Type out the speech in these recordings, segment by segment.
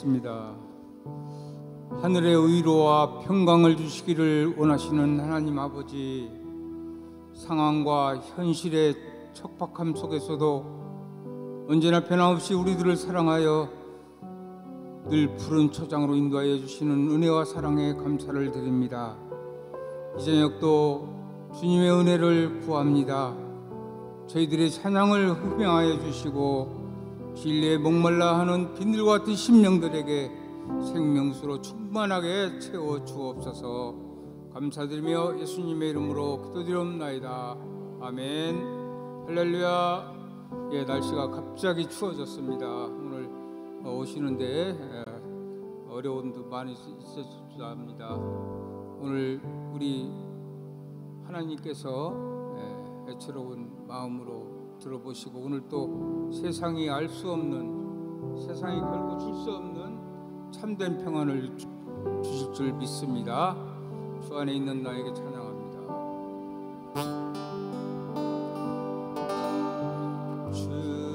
기도드리겠습니다. 하늘의 의로와 평강을 주시기를 원하시는 하나님 아버지, 상황과 현실의 척박함 속에서도 언제나 변함없이 우리들을 사랑하여 늘 푸른 초장으로 인도하여 주시는 은혜와 사랑에 감사를 드립니다. 이 저녁도 주님의 은혜를 구합니다. 저희들의 찬양을 흠명하여 주시고 진리에 목말라 하는 빈들과 같은 심령들에게 생명수로 충만하게 채워 주옵소서. 감사드리며 예수님의 이름으로 기도드리옵나이다. 아멘. 할렐루야. 예, 날씨가 갑자기 추워졌습니다. 오늘 오시는데 어려운 분 많이 있었을 합니다. 오늘 우리 하나님께서 애처로운 마음으로 들어보시고 오늘 또 세상이 알 수 없는, 세상이 결국 줄 수 없는 참된 평안을 주실 줄 믿습니다. 주 안에 있는 나에게 찬양합니다. 주 안에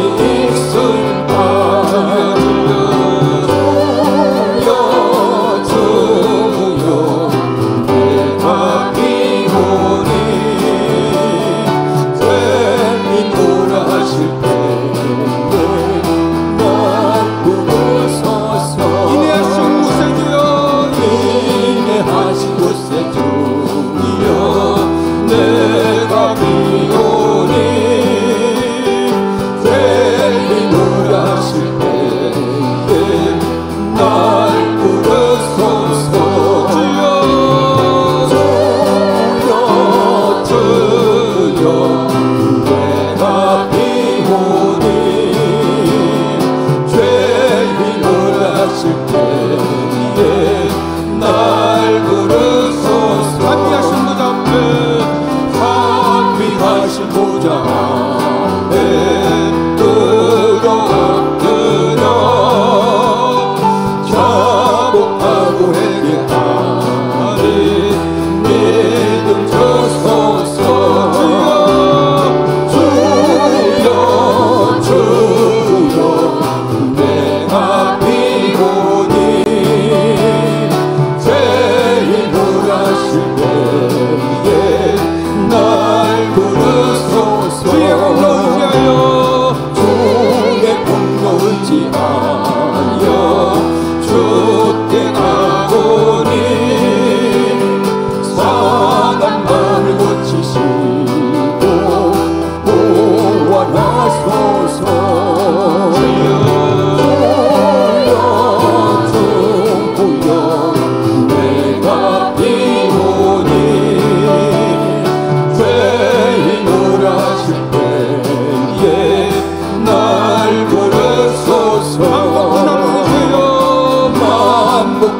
어디 있을까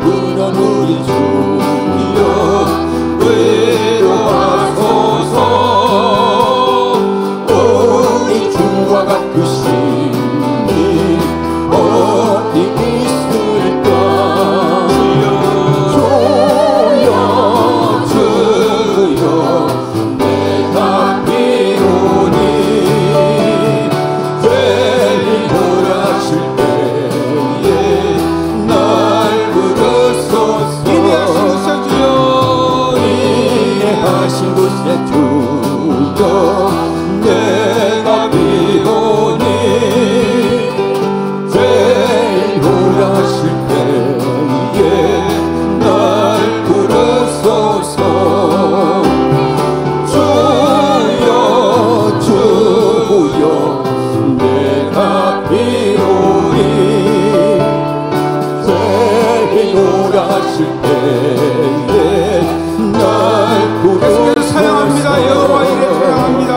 그런 우리 주여 외로워하소서. 우리 주와 같으신 어디 있을까. 주여 주여 내가 비오니 죄를 돌아실 때에 날 부르소서. 인내하신 곳에 주여 내가 비오니 죄를 돌아실 때에 날 부르소서. 주여 주여 내가 비오니 죄를 돌아실 때에 날 부르소서. 사랑합니다. 여호와 이래 사랑합니다.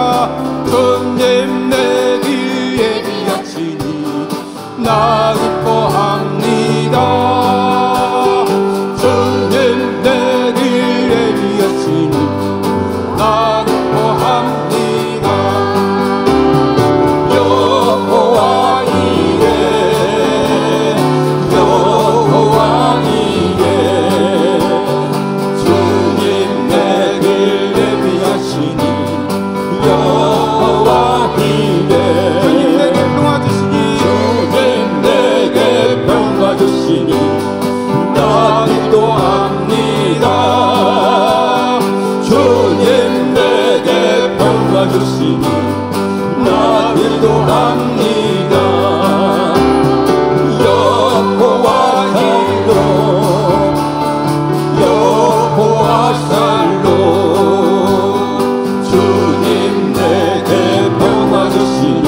주님 내 뒤에 비하시니 나 기뻐합니다. 주님 내 뒤에 비하시니 나 기뻐합니다. 여호와 이래 여호와 이래 주님 내게 예비하시니 여호와 이래 주님 내게 평화 주시니 주님 내게 평화 주시니 나 기도합니다. 주님 내게 평화 주시니 나 기도합니다. 여호와 살로 여호와 살로 주님 내게 평화 주시니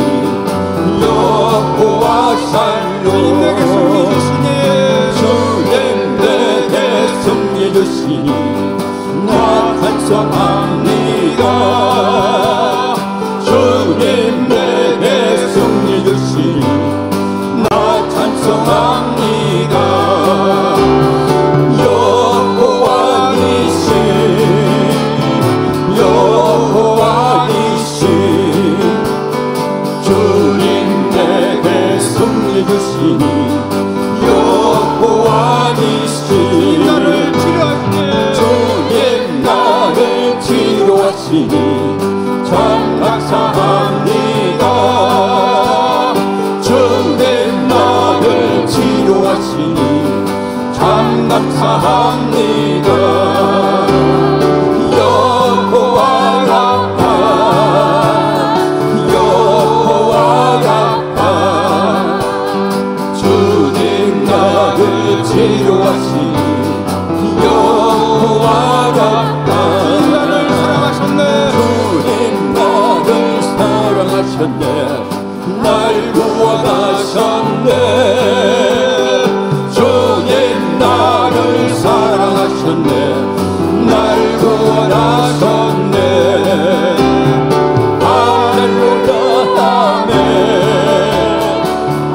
여호와 살로 주님 내게 승리 주시니 나 찬송합니다. 주님 내게 승리 주시니 나 찬송합니다. 여호와이신 여호와이신 주님 내게 승리 주시니 여호와이신 주님 나를 치료하시니 참 감사합니다. 주님 나를 치료하시니 참 감사합니다. 여호와가 주님 나를 치료하시니 여호와가 나를 사랑하셨네. 주님 나를 사랑하셨네. 날 구원하셨네. 주님 나를 사랑하셨네. 날 구원하셨네. 할렐루야 아멘.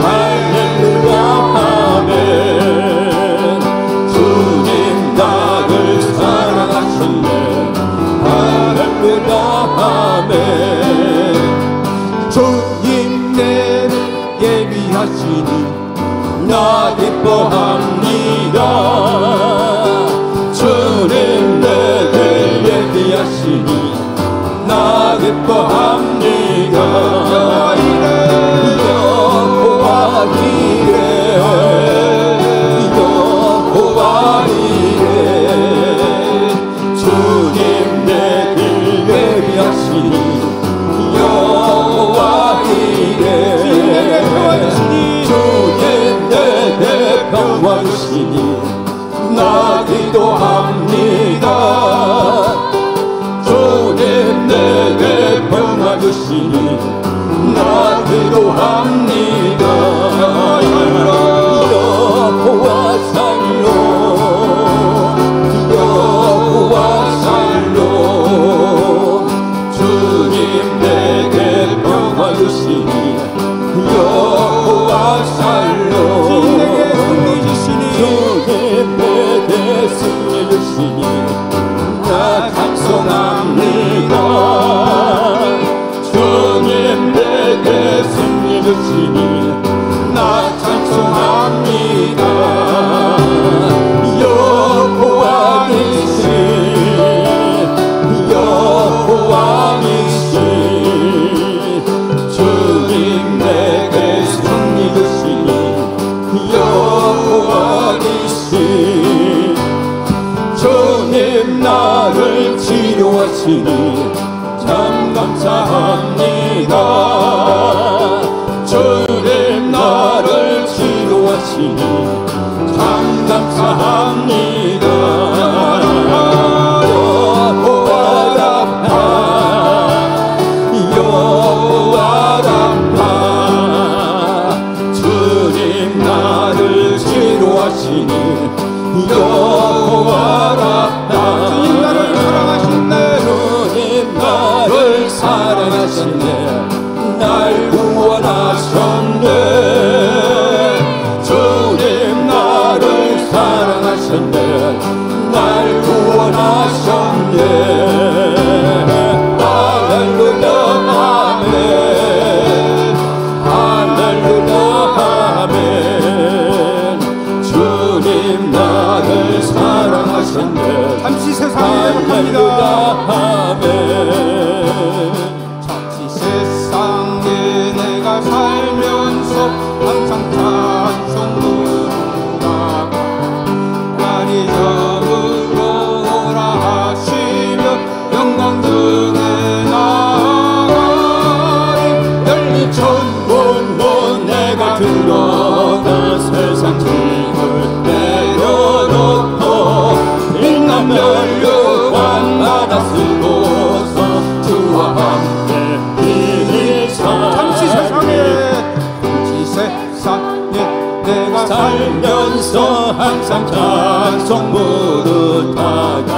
할렐루야 아멘. 주님 나를 사랑하셨네. 할렐루야 아멘. 주님 내를 예비하시니 나 기뻐합니다. 주님 내를 예비하시니 나 기뻐합니다. 여호와 이래 여호와 이래 주님 내를 예비하시니 여호와 이래 주님 내게 평화 주시니 나 기도합니다. 주님 내게 평화 주시니 나 기도합니다. 여호와 살로 여호와 살로 주님 내게 평화 주시니 여호와 살로 주님 내게 승리 주시니 주님 여호와이시 주님 나를 치료하시니 참 감사합니다. 주님 나를 치료하시니 참 감사합니다. 여호와 라파 주님 나를 치료하시니 여호와 라파 주님 나를 사랑하시네 주님 나를 사랑하시네 날 구원하셨네 주님 나를 사랑하셨네 날 구원하셨네 할렐루야 아멘 할렐루야 아멘 주님 나를 사랑하셨네 잠시 세상에 행복합니다. 아멘 잠시 세상에 내가 살면서 항상 찬송 부르다가 날이 저물어 오라 하시면 영광 중에 나아가리 열린 천국 내가 들어가 세상 짐을 내려놓고 빛난 면류관 받아 쓰고서 주와 함께 잠시 세상에 내가 살면서 항상 찬송 부르다가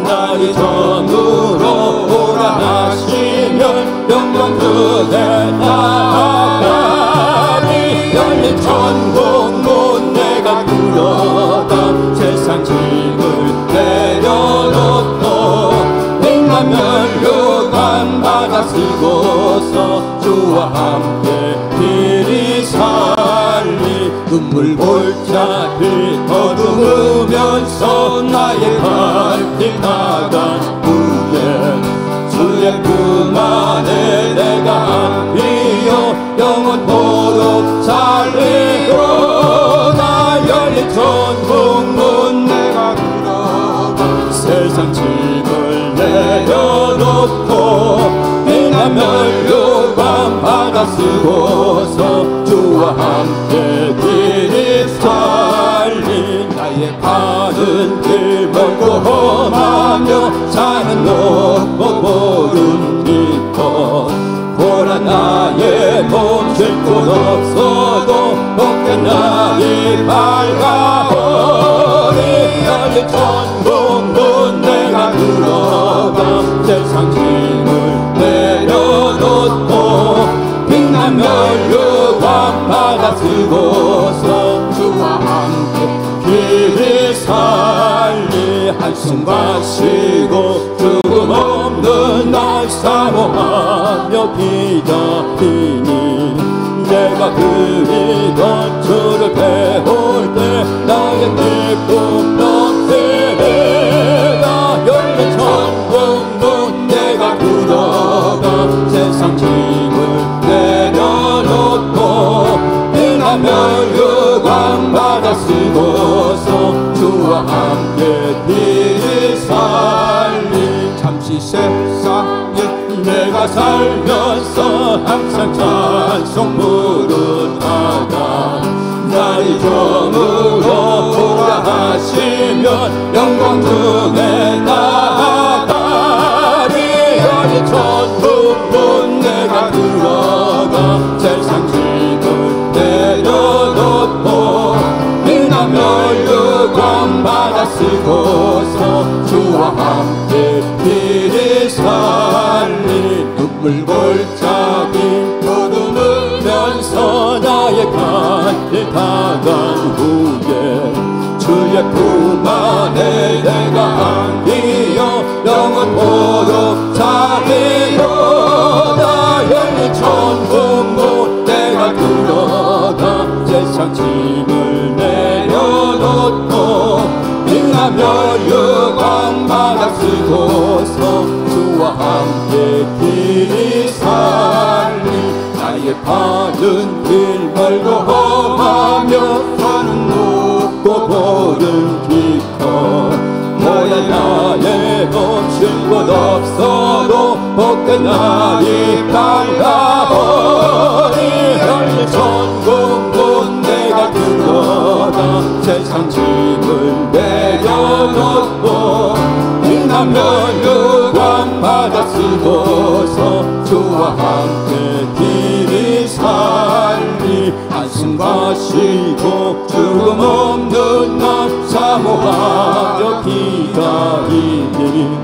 날이 저물어 오라 하시면 영광 그대 나아가리 열린 천국 문 내가 들어가 세상 짐을 내려놓고 빛난 면류관 받아 쓰고서 주와 함께 길이 살리 눈물 골짜기 더듬으면서 나의 발길 나간 후에 주의 품 안에 내가 안기어 영원토록 살리로다 열린 천국 문 내가 들어가 세상 짐을 내려놓고 빛난 면류관 받아 쓰고서 주와 함께 길이 살리 나의 가는 길 멀고 험하며 산은 높고 볼은 깊어 보라 나의 몸 쉴 곳 없어도 곱게 날이 밝아오리 열린 천국 문 내가 들어가 세상 짐을 내려놓고 빛난 면류관 받아 쓰고서 주와 함께 길이 살리 한숨 마시고 죽음 없는 날 사모하며 기다리니 내가 그리던 주를 배울 때 나의 기쁨 넘치리라 열린 천국 문 내가 들어가 세상 짐을 내려놓고 빛난 면류관 받아 쓰고서 주와 함께 길이 살리 잠시 세상에 내가 살면서 항상 찬송 부르다가 날이 저물어 오라 하시면 영광 중에 나아가리 열린 천국 문 내가 들어가 세상 짐을 내려놓고 빛난 면류관 받아 쓰고서 주와 함께 길이 살리 눈물 골짜기 더듬으면서 나의 갓길 다간 후에 주의 품 안에 내가 안기어 영원토록 살리로다 열린 천국 문 내가 들어가 세상 짐을 내려놓고 빛난 면류관 받아 쓰고서 주와 함께 길이 살리 나의 나의 바른 길 멀고 험하며 산은 높고 볼은 깊어 모여 나의 멈출 곳 없어도 복된 날이 밝아오니 열린 천국문 내가 들어가 세상 짐을 내려놓고 빛나며 유광 받아 쓰고서 주와 함께 길이 살리 한숨과 쉬고 죽음 없는 날 사모하며 기다리니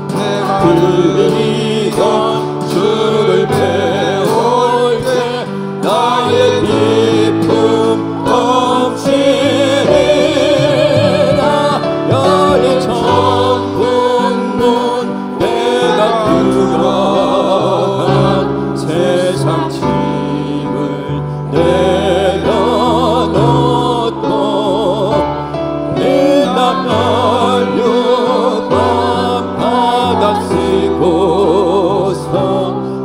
내가 들리던 주를 배울 때 나의 기쁨 넘치리라 열린 천국문 내가 들어가 세상 짐을 내려놓고 빛나며 유광 받아 쓰고서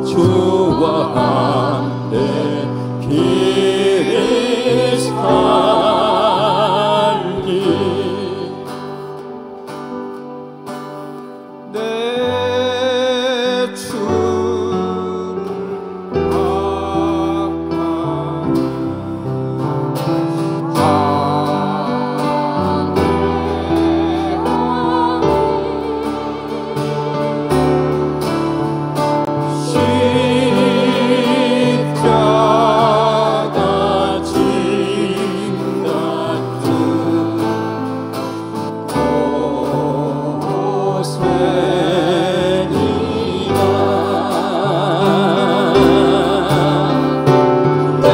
주와 함께 길이 살리 내 주를 십자가 짐 같은 고생이라 내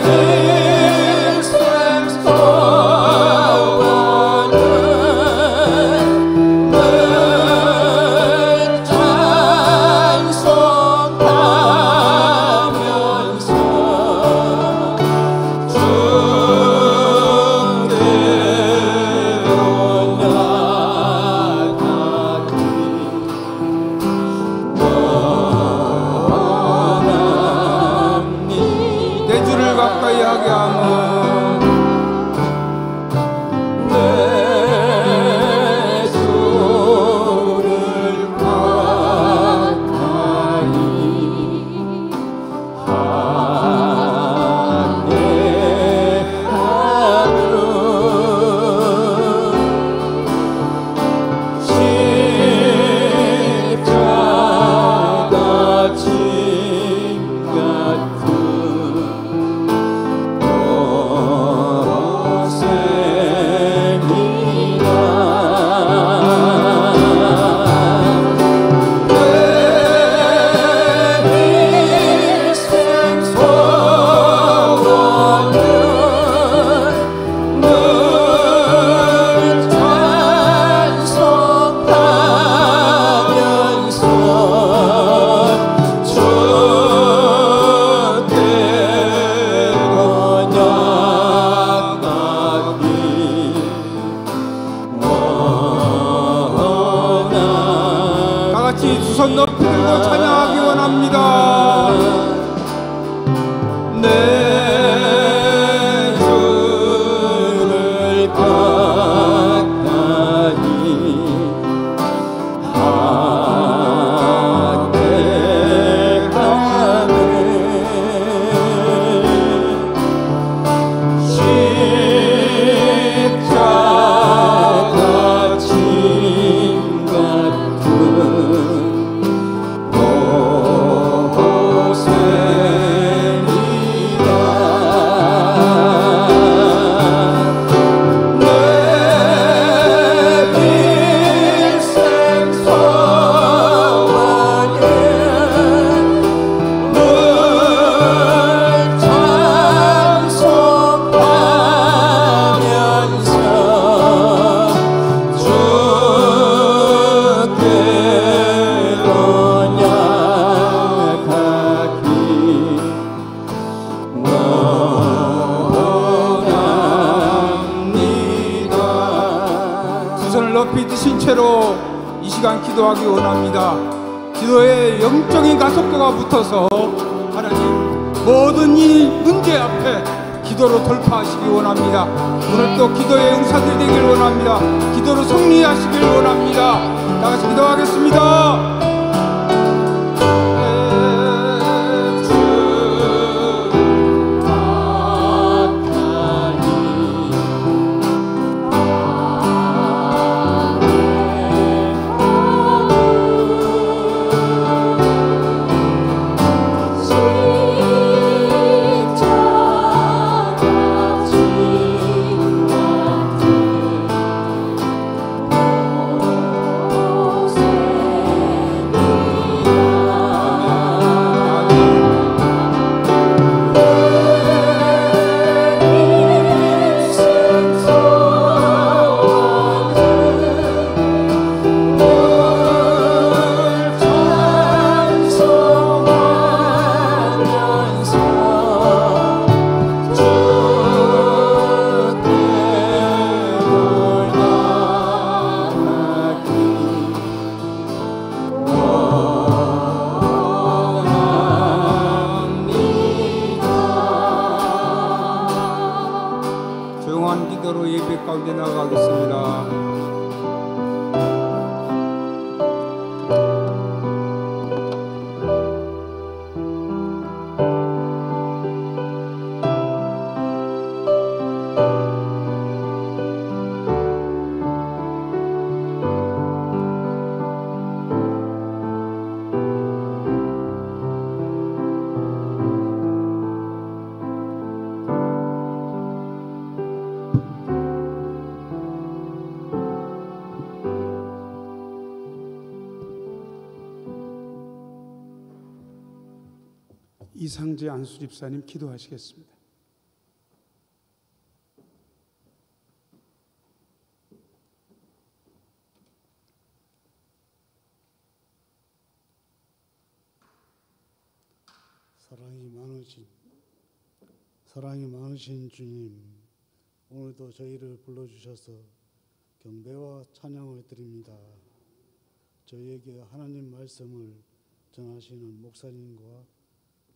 인생 소원은 늘 찬송하면서 주께로 나가기 원합니다. 내 주를 가까이 하게 하면 내 주를 가까이 하게 하면 십자가 짐 같은 두 손 높이 들고 찬양하기 원합니다. 내 주를 가까이 하게 하네 십자가 짐 같은 높이 드신 채로 이 시간 기도하기 원합니다. 기도의 영적인 가속도가 붙어서 하나님 모든 이 문제 앞에 기도로 돌파하시기 원합니다. 오늘 또 기도의 응사들이 되길 원합니다. 기도로 승리하시길 원합니다. 다 같이 기도하겠습니다. 가운데 나가겠습니다. 이상재 안수집사님 기도하시겠습니다. 사랑이 많으신 주님, 오늘도 저희를 불러주셔서 경배와 찬양을 드립니다. 저희에게 하나님 말씀을 전하시는 목사님과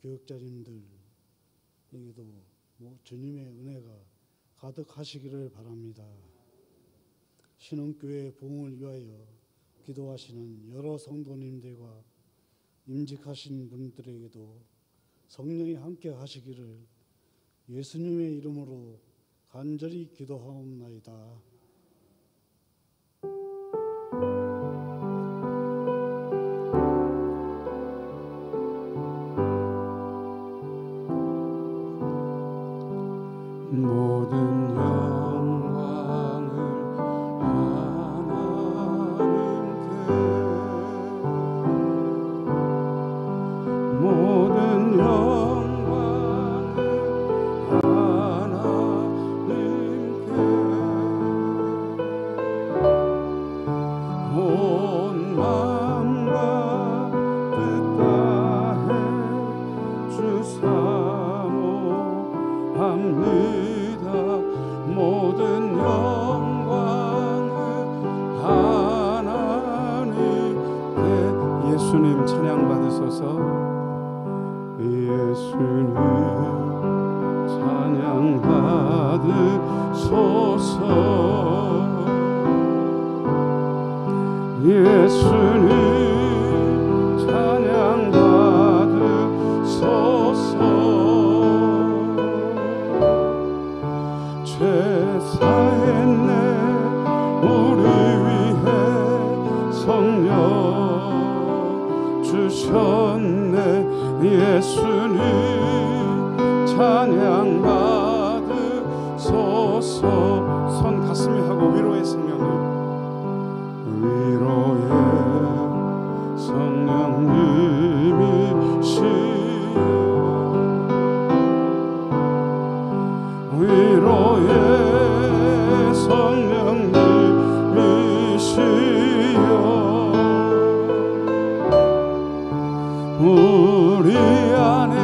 교육자님들에게도 주님의 은혜가 가득하시기를 바랍니다. 신흥교회 부흥을 위하여 기도하시는 여러 성도님들과 임직하신 분들에게도 성령이 함께 하시기를 예수님의 이름으로 간절히 기도하옵나이다. 모든 영광을 하나님께, 모든 영광을 하나님께, 온 마음과 뜻 다해 주사모합니다. 모든 영광을 하나님께. 예수님 찬양 받으소서. 예수님 찬양 받으소서. 예수님 찬양 받으소서. 죄 사했네 우리 위해 성령 주셨네. 예수님 찬양 받으소서. 손 가슴에 하고 위로의 성령을, 위로의 성령님이시여, 위로의 성령님이시여, 우리 안에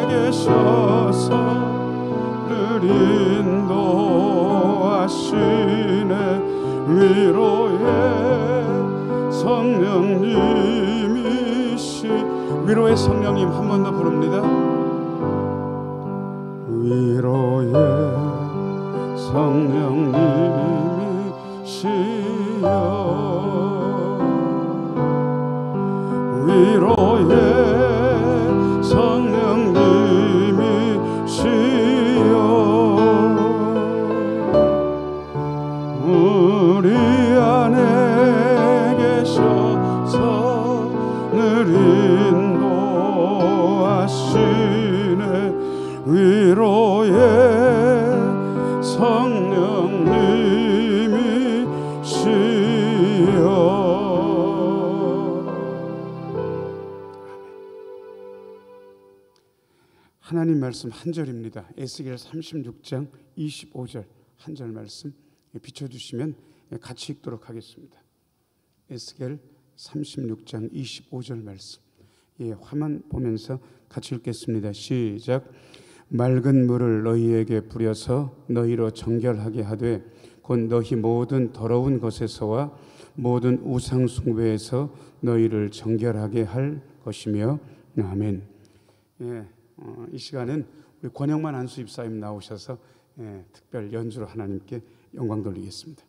계셔서 늘 인도하시네. 위로의 성령님 위로의 성령님 한 번 더 부릅니다. 위로의 성령님이시여 위로의 성령님이시여 우리 안에 계셔서 늘 인도하시네 위로의 성령님이시여. 하나님 말씀 한 절입니다. 에스겔 36장 25절 한 절 말씀 비춰주시면 같이 읽도록 하겠습니다. 에스겔 36장 25절 말씀 화면 보면서 같이 읽겠습니다. 시작. 맑은 물을 너희에게 부려서 너희로 정결하게 하되 곧 너희 모든 더러운 것에서와 모든 우상 숭배에서 너희를 정결하게 할 것이며 아멘. 이 시간은 우리 권영만 안수 집사님 나오셔서 특별 연주로 하나님께 영광 돌리겠습니다.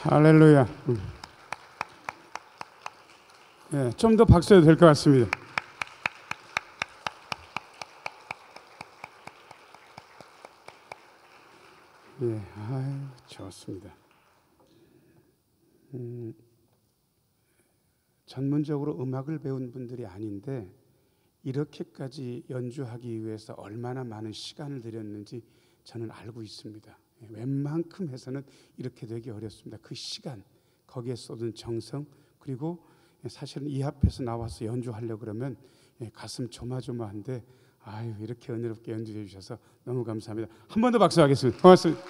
할렐루야. 예, 좀 더 박수해도 될 것 같습니다. 예, 아유, 좋습니다. 전문적으로 음악을 배운 분들이 아닌데 이렇게까지 연주하기 위해서 얼마나 많은 시간을 들였는지 저는 알고 있습니다. 웬만큼 해서는 이렇게 되기 어렵습니다. 그 시간, 거기에 쏟은 정성, 그리고 사실은 이 앞에서 나와서 연주하려고 그러면 가슴 조마조마한데 아유, 이렇게 은혜롭게 연주해 주셔서 너무 감사합니다. 한 번 더 박수하겠습니다. 고맙습니다.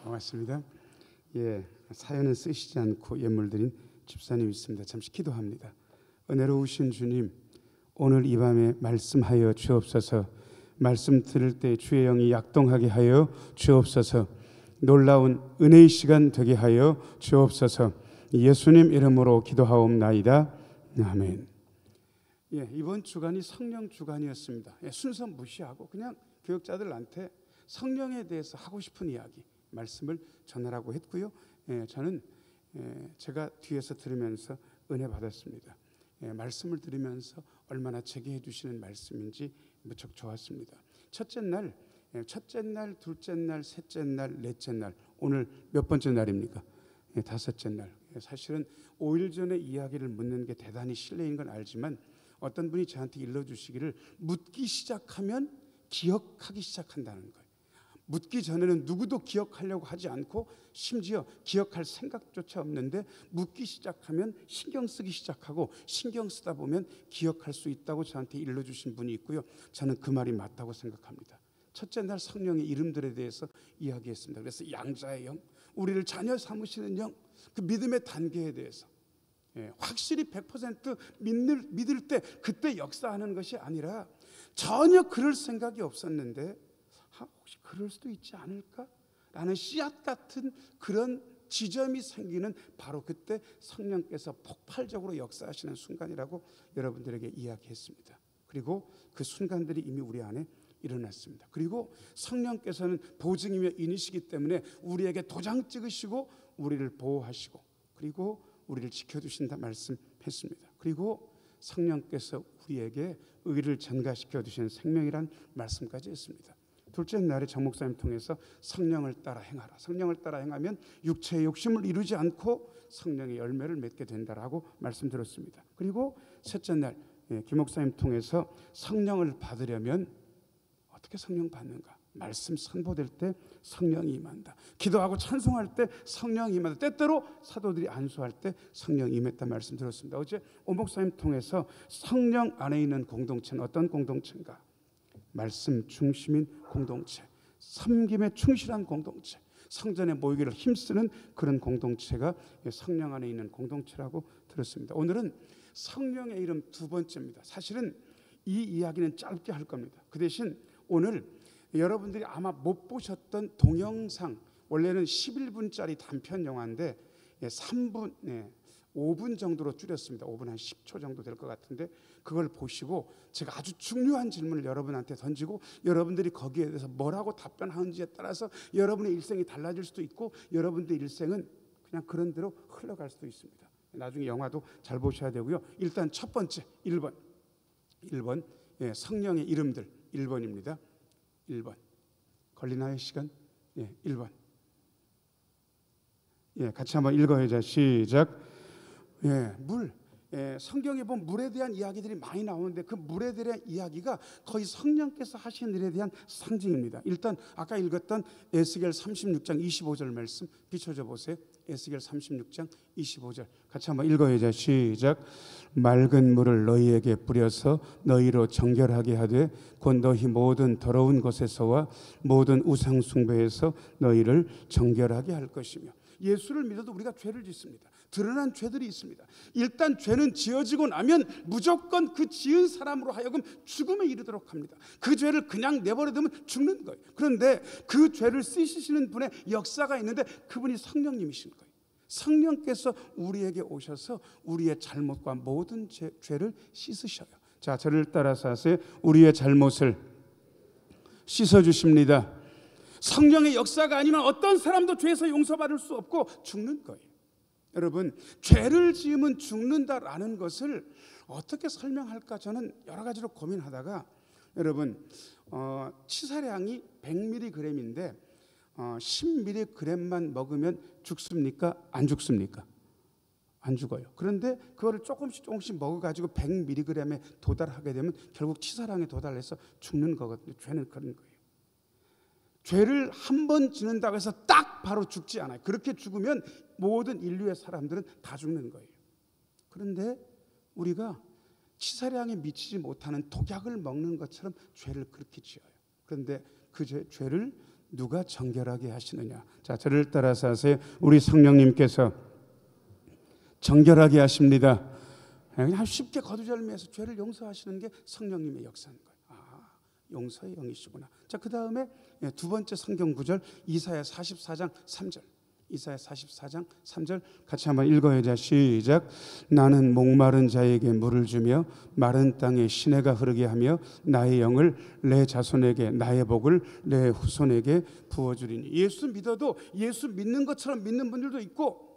고맙습니다. 예, 사연은 쓰시지 않고 예물 드린 집사님 있습니다. 잠시 기도합니다. 은혜로우신 주님, 오늘 이 밤에 말씀하여 주옵소서. 말씀 들을 때 주의 영이 약동하게 하여 주옵소서. 놀라운 은혜의 시간 되게 하여 주옵소서. 예수님 이름으로 기도하옵나이다. 아멘. 예, 이번 주간이 성령 주간이었습니다. 순서 무시하고 그냥 교역자들한테 성령에 대해서 하고 싶은 이야기, 말씀을 전하라고 했고요. 저는 제가 뒤에서 들으면서 은혜 받았습니다. 말씀을 들으면서 얼마나 제게 해주시는 말씀인지 무척 좋았습니다. 첫째 날, 둘째 날, 셋째 날, 넷째 날, 오늘 몇 번째 날입니까? 다섯째 날. 사실은 5일 전에 이야기를 묻는 게 대단히 실례인 건 알지만 어떤 분이 저한테 일러주시기를 묻기 시작하면 기억하기 시작한다는 거예요. 묻기 전에는 누구도 기억하려고 하지 않고 심지어 기억할 생각조차 없는데 묻기 시작하면 신경 쓰기 시작하고 신경 쓰다 보면 기억할 수 있다고 저한테 일러주신 분이 있고요. 저는 그 말이 맞다고 생각합니다. 첫째 날 성령의 이름들에 대해서 이야기했습니다. 그래서 양자의 영, 우리를 자녀 삼으시는 영, 그 믿음의 단계에 대해서 확실히 100% 믿을 때 그때 역사하는 것이 아니라 전혀 그럴 생각이 없었는데 혹시 그럴 수도 있지 않을까라는 씨앗 같은 그런 지점이 생기는 바로 그때 성령께서 폭발적으로 역사하시는 순간이라고 여러분들에게 이야기했습니다. 그리고 그 순간들이 이미 우리 안에 일어났습니다. 그리고 성령께서는 보증이며 인이시기 때문에 우리에게 도장 찍으시고 우리를 보호하시고 그리고 우리를 지켜주신다 말씀했습니다. 그리고 성령께서 우리에게 의를 전가시켜 주시는 생명이란 말씀까지 했습니다. 둘째 날에 정 목사님 통해서 성령을 따라 행하라. 성령을 따라 행하면 육체의 욕심을 이루지 않고 성령의 열매를 맺게 된다라고 말씀드렸습니다. 그리고 셋째 날 김 목사님 통해서 성령을 받으려면 어떻게 성령 받는가? 말씀 선포될 때 성령이 임한다. 기도하고 찬송할 때 성령이 임한다. 때때로 사도들이 안수할 때 성령이 임했다 말씀드렸습니다. 어제 오 목사님 통해서 성령 안에 있는 공동체는 어떤 공동체인가? 말씀 중심인 공동체, 섬김에 충실한 공동체, 성전에 모이기를 힘쓰는 그런 공동체가 성령 안에 있는 공동체라고 들었습니다. 오늘은 성령의 이름 두 번째입니다. 사실은 이 이야기는 짧게 할 겁니다. 그 대신 오늘 여러분들이 아마 못 보셨던 동영상, 원래는 11분짜리 단편 영화인데 5분 정도로 줄였습니다. 5분 한 10초 정도 될 것 같은데 그걸 보시고 제가 아주 중요한 질문을 여러분한테 던지고 여러분들이 거기에 대해서 뭐라고 답변하는지에 따라서 여러분의 일생이 달라질 수도 있고 여러분들의 일생은 그냥 그런 대로 흘러갈 수도 있습니다. 나중에 영화도 잘 보셔야 되고요. 일단 첫 번째 1번 성령의 이름들 1번입니다. 1번 걸리나요 시간? 1번 같이 한번 읽어야죠. 시작. 물. 성경에 보면 물에 대한 이야기들이 많이 나오는데 그 물에 대한 이야기가 거의 성령께서 하신 일에 대한 상징입니다. 일단 아까 읽었던 에스겔 36장 25절 말씀 비춰줘 보세요. 에스겔 36장 25절 같이 한번 읽어야죠. 시작. 맑은 물을 너희에게 뿌려서 너희로 정결하게 하되 곧 너희 모든 더러운 것에서와 모든 우상 숭배에서 너희를 정결하게 할 것이며 예수를 믿어도 우리가 죄를 짓습니다. 드러난 죄들이 있습니다. 일단 죄는 지어지고 나면 무조건 그 지은 사람으로 하여금 죽음에 이르도록 합니다. 그 죄를 그냥 내버려두면 죽는 거예요. 그런데 그 죄를 씻으시는 분의 역사가 있는데 그분이 성령님이신 거예요. 성령께서 우리에게 오셔서 우리의 잘못과 모든 죄를 씻으셔요. 자, 저를 따라서 하세요. 우리의 잘못을 씻어주십니다. 성령의 역사가 아니면 어떤 사람도 죄에서 용서받을 수 없고 죽는 거예요. 여러분, 죄를 지으면 죽는다라는 것을 어떻게 설명할까 저는 여러 가지로 고민하다가 여러분 치사량이 100mg인데 10mg만 먹으면 죽습니까? 안 죽습니까? 안 죽어요. 그런데 그거를 조금씩 먹어가지고 100mg에 도달하게 되면 결국 치사량에 도달해서 죽는 거거든요. 죄는 그런 거예요. 죄를 한 번 짓는다고 해서 딱 바로 죽지 않아요. 그렇게 죽으면 모든 인류의 사람들은 다 죽는 거예요. 그런데 우리가 치사량에 미치지 못하는 독약을 먹는 것처럼 죄를 그렇게 지어요. 그런데 그 죄를 누가 정결하게 하시느냐? 자, 저를 따라서 하세요. 우리 성령님께서 정결하게 하십니다. 그냥 쉽게 거두절미해서 죄를 용서하시는 게 성령님의 역사인 거예요. 아, 용서의 영이시구나. 자, 그 다음에 두 번째 성경 구절 이사야 44장 3절. 이사야 44장 3절 같이 한번 읽어요. 자, 시작. 나는 목마른 자에게 물을 주며 마른 땅에 시내가 흐르게 하며 나의 영을 내 자손에게 나의 복을 내 후손에게 부어주리니. 예수 믿어도 예수 믿는 것처럼 믿는 분들도 있고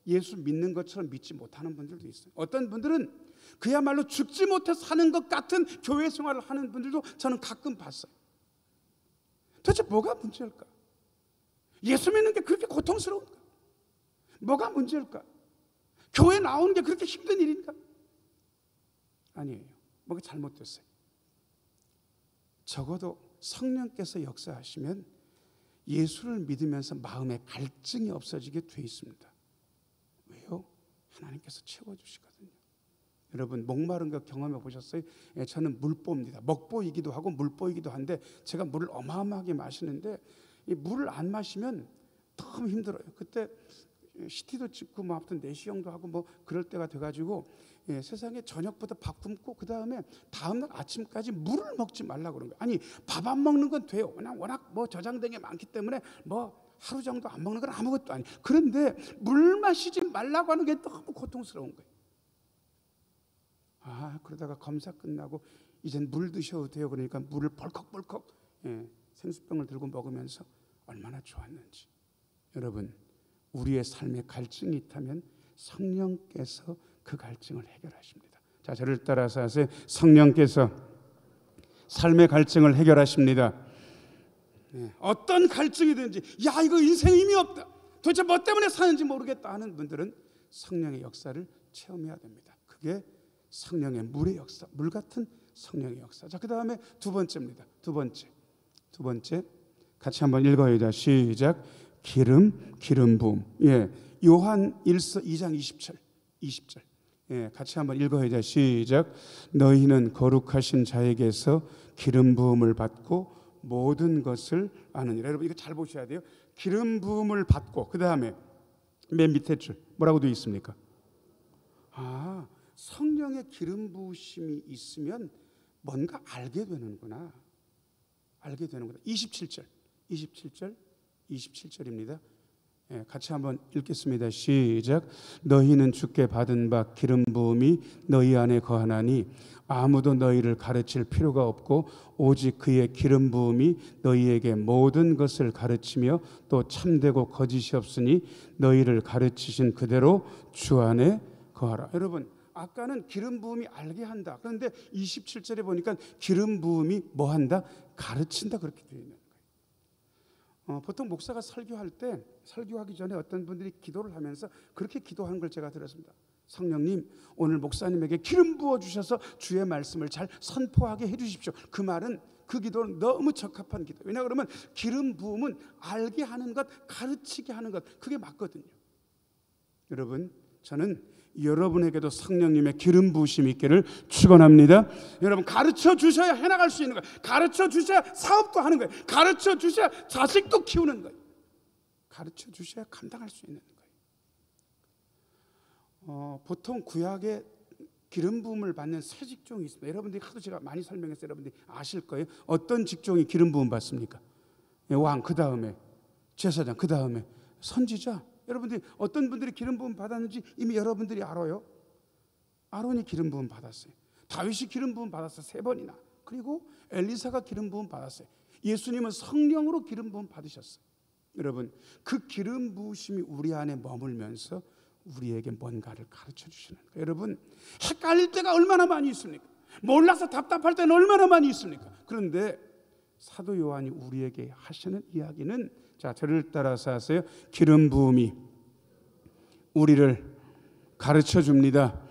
예수 믿는 것처럼 믿지 못하는 분들도 있어요. 어떤 분들은 그야말로 죽지 못해 사는 것 같은 교회 생활을 하는 분들도 저는 가끔 봤어요. 도대체 뭐가 문제일까? 예수 믿는 게 그렇게 고통스러운가? 뭐가 문제일까? 교회 나오는 게 그렇게 힘든 일인가? 아니에요. 뭐가 잘못됐어요. 적어도 성령께서 역사하시면 예수를 믿으면서 마음에 갈증이 없어지게 돼 있습니다. 왜요? 하나님께서 채워주시거든요. 여러분, 목마른 거 경험해 보셨어요? 저는 물보입니다. 먹보이기도 하고 물보이기도 한데 제가 물을 어마어마하게 마시는데 이 물을 안 마시면 너무 힘들어요. 그때 CT도 찍고 뭐 아무튼 내시경도 하고 뭐 그럴 때가 돼가지고 세상에 저녁부터 밥 굶고 그 다음에 다음날 아침까지 물을 먹지 말라고 그런 거예요. 아니, 밥 안 먹는 건 돼요. 그냥 워낙 뭐 저장된 게 많기 때문에 뭐 하루 정도 안 먹는 건 아무것도 아니에요. 그런데 물 마시지 말라고 하는 게 너무 고통스러운 거예요. 아, 그러다가 검사 끝나고 이젠 물 드셔도 돼요. 그러니까 물을 벌컥벌컥 생수병을 들고 먹으면서 얼마나 좋았는지. 여러분, 우리의 삶에 갈증이 있다면 성령께서 그 갈증을 해결하십니다. 자, 저를 따라서 하세요. 성령께서 삶의 갈증을 해결하십니다. 어떤 갈증이든지 야, 이거 인생 의미 없다, 도대체 뭐 때문에 사는지 모르겠다 하는 분들은 성령의 역사를 체험해야 됩니다. 그게 성령의 물의 역사, 물 같은 성령의 역사. 자, 그 다음에 두 번째입니다. 두 번째 같이 한번 읽어요. 자, 시작. 기름 부음. 요한 1서 2장 20절. 같이 한번 읽어요. 자, 시작. 너희는 거룩하신 자에게서 기름 부음을 받고 모든 것을 아느니라. 여러분, 이거 잘 보셔야 돼요. 기름 부음을 받고 그 다음에 맨 밑에 줄 뭐라고 되어 있습니까? 아, 성령의 기름 부으심이 있으면 뭔가 알게 되는구나. 27절입니다. 같이 한번 읽겠습니다. 시작. 너희는 주께 받은 바 기름 부음이 너희 안에 거하나니 아무도 너희를 가르칠 필요가 없고 오직 그의 기름 부음이 너희에게 모든 것을 가르치며 또 참되고 거짓이 없으니 너희를 가르치신 그대로 주 안에 거하라. 여러분, 아까는 기름 부음이 알게 한다. 그런데 27절에 보니까 기름 부음이 뭐 한다? 가르친다. 그렇게 되어 있는 거예요. 보통 목사가 설교하기 전에 어떤 분들이 기도를 하면서 그렇게 기도하는 걸 제가 들었습니다. 성령님, 오늘 목사님에게 기름 부어주셔서 주의 말씀을 잘 선포하게 해주십시오. 그 말은, 그 기도는 너무 적합한 기도. 왜냐 그러면 기름 부음은 알게 하는 것, 가르치게 하는 것, 그게 맞거든요. 여러분, 저는 여러분에게도 성령님의 기름 부으심이 있기를 축원합니다. 여러분, 가르쳐 주셔야 해나갈 수 있는 거예요. 가르쳐 주셔야 사업도 하는 거예요. 가르쳐 주셔야 자식도 키우는 거예요. 가르쳐 주셔야 감당할 수 있는 거예요. 보통 구약에 기름 부음을 받는 세 직종이 있습니다. 여러분들이 하도 제가 많이 설명해서 여러분들이 아실 거예요. 어떤 직종이 기름 부음 받습니까? 왕, 그 다음에 제사장, 그 다음에 선지자. 여러분들이 어떤 분들이 기름 부음 받았는지 이미 여러분들이 알아요. 아론이 기름 부음 받았어요. 다윗이 기름 부음 받았어요. 3번이나. 그리고 엘리사가 기름 부음 받았어요. 예수님은 성령으로 기름 부음 받으셨어요. 여러분, 그 기름 부으심이 우리 안에 머물면서 우리에게 뭔가를 가르쳐 주시는 거예요. 여러분, 헷갈릴 때가 얼마나 많이 있습니까? 몰라서 답답할 때는 얼마나 많이 있습니까? 그런데 사도 요한이 우리에게 하시는 이야기는, 자, 저를 따라서 하세요. 기름 부음이 우리를 가르쳐 줍니다.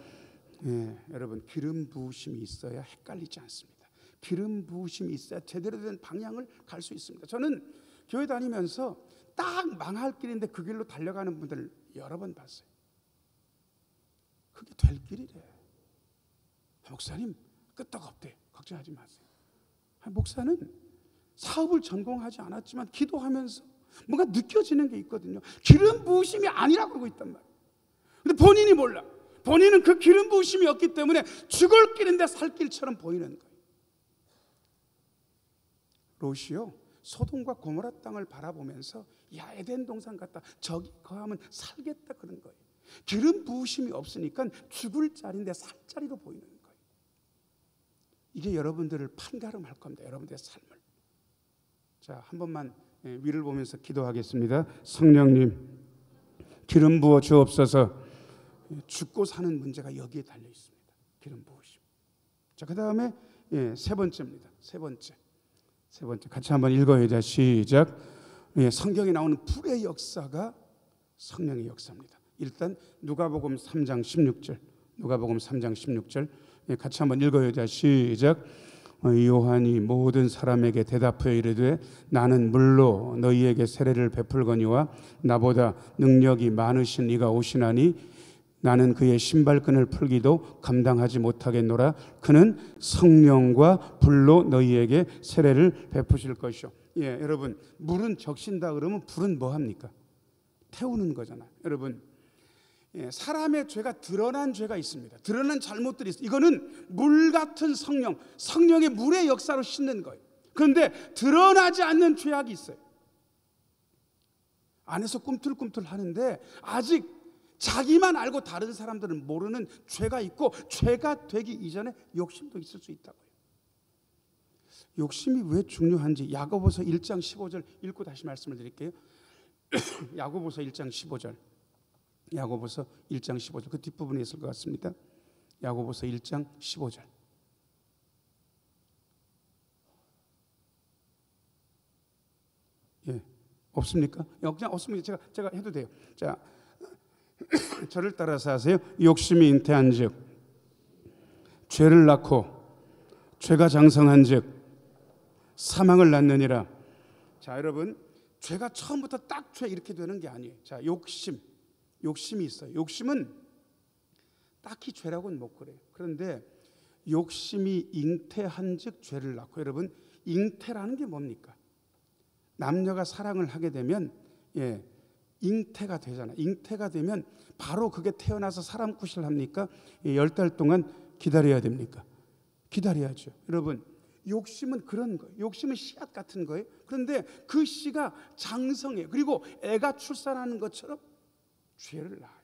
여러분, 기름 부으심이 있어야 헷갈리지 않습니다. 기름 부으심이 있어야 제대로 된 방향을 갈 수 있습니다. 저는 교회 다니면서 딱 망할 길인데 그 길로 달려가는 분들을 여러 번 봤어요. 그게 될 길이래. 목사님, 끄떡없대. 걱정하지 마세요. 목사는 사업을 전공하지 않았지만 기도하면서 뭔가 느껴지는 게 있거든요. 기름 부으심이 아니라고 그러고 있단 말이에요. 근데 본인이 몰라. 본인은 그 기름 부으심이 없기 때문에 죽을 길인데 살 길처럼 보이는 거예요. 롯이요, 소돔과 고모라 땅을 바라보면서 야, 에덴 동산 같다, 저기 거하면 살겠다, 그런 거예요. 기름 부으심이 없으니까 죽을 자리인데 살 자리로 보이는 거예요. 이게 여러분들을 판가름할 겁니다. 여러분들의 삶을. 자, 한 번만 위를 보면서 기도하겠습니다. 성령님, 기름 부어 주옵소서. 죽고 사는 문제가 여기에 달려 있습니다. 기름 부으심. 자, 그 다음에 세 번째입니다. 세 번째 같이 한번 읽어요. 자, 시작. 성경에 나오는 불의 역사가 성령의 역사입니다. 일단 누가복음 3장 16절, 누가복음 3장 16절 같이 한번 읽어요. 자, 시작. 요한이 모든 사람에게 대답하여 이르되 나는 물로 너희에게 세례를 베풀거니와 나보다 능력이 많으신 이가 오시나니 나는 그의 신발끈을 풀기도 감당하지 못하겠노라. 그는 성령과 불로 너희에게 세례를 베푸실 것이요. 여러분, 물은 적신다 그러면 불은 뭐 합니까? 태우는 거잖아요. 여러분, 사람의 죄가 드러난 죄가 있습니다. 드러난 잘못들이 있어요. 이거는 물 같은 성령, 성령의 물의 역사로 씻는 거예요. 그런데 드러나지 않는 죄악이 있어요. 안에서 꿈틀꿈틀 하는데 아직 자기만 알고 다른 사람들은 모르는 죄가 있고, 죄가 되기 이전에 욕심도 있을 수 있다고요. 욕심이 왜 중요한지 야고보서 1장 15절 읽고 다시 말씀을 드릴게요. 야고보서 1장 15절, 야고보서 1장 15절, 그 뒷부분에 있을 것 같습니다. 야고보서 1장 15절. 없습니까? 그냥 없으면 제가 해도 돼요. 자, 저를 따라서 하세요. 욕심이 잉태한 즉 죄를 낳고 죄가 장성한 즉 사망을 낳느니라. 자, 여러분, 죄가 처음부터 딱 죄 이렇게 되는 게 아니에요. 자, 욕심이 있어요. 욕심은 딱히 죄라고는 못 그래요. 그런데 욕심이 잉태한 즉 죄를 낳고, 여러분, 잉태라는 게 뭡니까? 남녀가 사랑을 하게 되면 잉태가 되잖아요. 잉태가 되면 바로 그게 태어나서 사람 구실 합니까? 10달 동안 기다려야 됩니까? 기다려야죠. 여러분, 욕심은 그런 거예요. 욕심은 씨앗 같은 거예요. 그런데 그 씨가 장성해요. 그리고 애가 출산하는 것처럼 죄를 낳아요.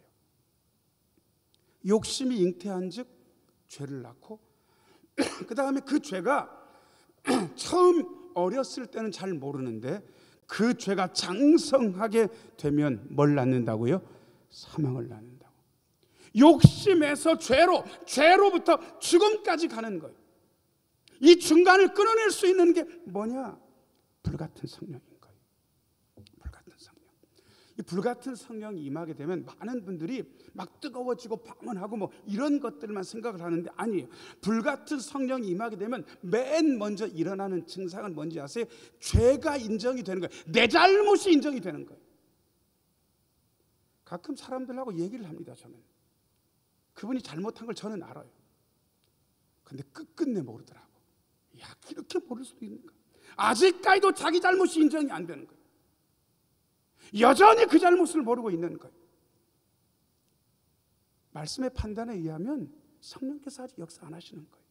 욕심이 잉태한 즉 죄를 낳고, 그 다음에 그 죄가 처음 어렸을 때는 잘 모르는데 그 죄가 장성하게 되면 뭘 낳는다고요? 사망을 낳는다고. 욕심에서 죄로부터 죽음까지 가는 거예요. 이 중간을 끊어낼 수 있는 게 뭐냐? 불같은 성령인 거예요. 불같은 성령. 이 불같은 성령이 임하게 되면 많은 분들이 막 뜨거워지고 방언하고 뭐 이런 것들만 생각을 하는데 아니에요. 불같은 성령이 임하게 되면 맨 먼저 일어나는 증상은 뭔지 아세요? 죄가 인정이 되는 거예요. 내 잘못이 인정이 되는 거예요. 가끔 사람들하고 얘기를 합니다. 저는 그분이 잘못한 걸 저는 알아요. 근데 끝끝내 모르더라고. 야, 이렇게 모를 수도 있는가? 아직까지도 자기 잘못이 인정이 안 되는 거예요. 여전히 그 잘못을 모르고 있는 거예요. 말씀의 판단에 의하면 성령께서 아직 역사 안 하시는 거예요.